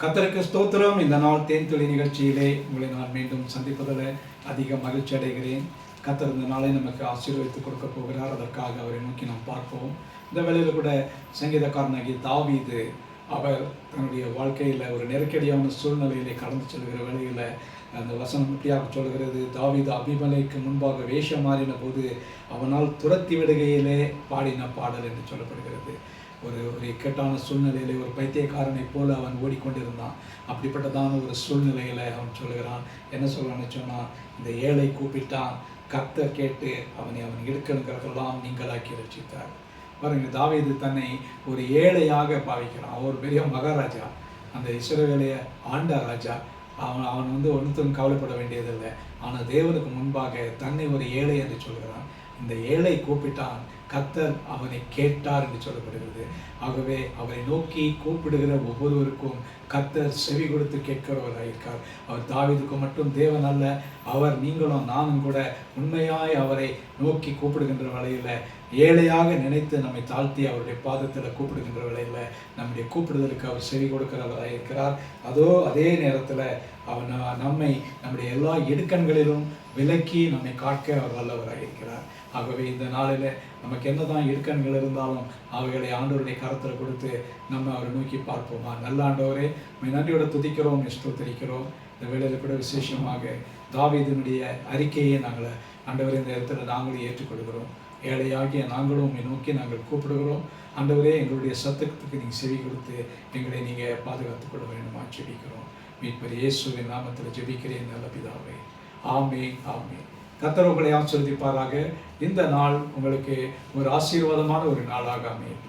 கர்த்தருக்கு ஸ்தோத்திரம். இந்த நாள் தேன்துளி நிகழ்ச்சியிலே உங்களை நான் மீண்டும் சந்திப்பதில் அதிக மகிழ்ச்சி அடைகிறேன். கர்த்தர் இந்த நாளை நமக்கு ஆசீர்வதித்து கொடுக்க போகிறார். அதற்காக அவரை நோக்கி நாம் பார்ப்போம். இந்த வேளையில் கூட சங்கீதக்காரனாகிய தாவீது அவர் தன்னுடைய வாழ்க்கையில் ஒரு நெருக்கடியான சூழ்நிலையிலே கடந்து செல்கிற வேளையில் அந்த வசனம் இப்படியாக சொல்கிறது, தாவீது அபிமலைக்கு முன்பாக வேஷம் மாறின போது அவனால் துரத்தி விடுகையிலே பாடின பாடல் என்று சொல்லப்படுகிறது. ஒரு இக்கட்டான சூழ்நிலையிலே ஒரு பைத்தியக்காரனை போல அவன் ஓடிக்கொண்டிருந்தான். அப்படிப்பட்டதான ஒரு சூழ்நிலையில் அவன் சொல்லுகிறான். என்ன சொல்கிறான்னு சொன்னால், இந்த ஏழை கூப்பிட்டான், கர்த்தர் கேட்டு அவன் இடுக்கணுங்கிறதெல்லாம் நீங்களாக்கி ரட்சித்தார். பாருங்க, தாவீது தன்னை ஒரு ஏழையாக பாவிக்கிறான். ஒரு பெரிய மகாராஜா, அந்த இஸ்ரவேலைய ஆண்ட ராஜா. அவன் ஒன்றுத்துக்கும் கவலைப்பட வேண்டியதில்லை. ஆனால் தேவனுக்கு முன்பாக தன்னை ஒரு ஏழை என்று சொல்கிறான். இந்த ஏழை கூப்பிட்டான், கர்த்தர் அவனை கேட்டார் என்று சொல்லப்படுகிறது. ஆகவே அவரை நோக்கி கூப்பிடுகிற ஒவ்வொருவருக்கும் கர்த்தர் செவி கொடுத்து கேட்கிறவராயிருக்கார். அவர் தாவீதுக்கு மட்டும் தேவன் அல்ல, அவர் நீங்களும் நானும் கூட உண்மையாய் அவரை நோக்கி கூப்பிடுகின்ற வேளையில், ஏழையாக நினைத்து நம்மை தாழ்த்தி அவருடைய பாதத்தில் கூப்பிடுகின்ற வேளையில் நம்முடைய கூப்பிடுதலுக்கு அவர் செவி கொடுக்கிறவராயிருக்கிறார். அதே நேரத்தில் அவர் நம்முடைய எல்லா இடுக்கண்களிலும் விலக்கி நம்மை காக்க அவர் வல்லவராயிருக்கிறார். ஆகவே இந்த நாளில் நமக்கு என்னதான் இடுக்கண்கள் இருந்தாலும் அவைகளை ஆண்டவருடைய கரத்தில் கொடுத்து நம்ம அவரை நோக்கி பார்ப்போமா. நல்ல ஆண்டவரே, நன்றியோட துதிக்கிறோம், ஸ்தோத்திரிக்கிறோம். இந்த வேளையில் கூட விசேஷமாக தாவீதினுடைய அறிக்கையை நாங்கள் ஆண்டவரே இந்த இடத்துல நாங்களும் ஏற்றுக்கொள்கிறோம். ஏழையாகிய நாங்களும் உண்மை நோக்கி நாங்கள் கூப்பிடுகிறோம். ஆண்டவரே, எங்களுடைய சத்தத்துக்கு நீங்கள் செவி கொடுத்து எங்களை நீங்கள் பாதுகாத்துக் கொள்ள வேண்டுமா ஜெபிக்கிறோம். மீட்பர் இயேசுவின் நாமத்தில் ஜெபிக்கிறேன் நல்ல பிதாவே. ஆமென், ஆமென். கர்த்தர் உங்களை ஆசீர்வதிப்பாராக. இந்த நாள் உங்களுக்கு ஒரு ஆசீர்வாதமான ஒரு நாளாக அமையும்.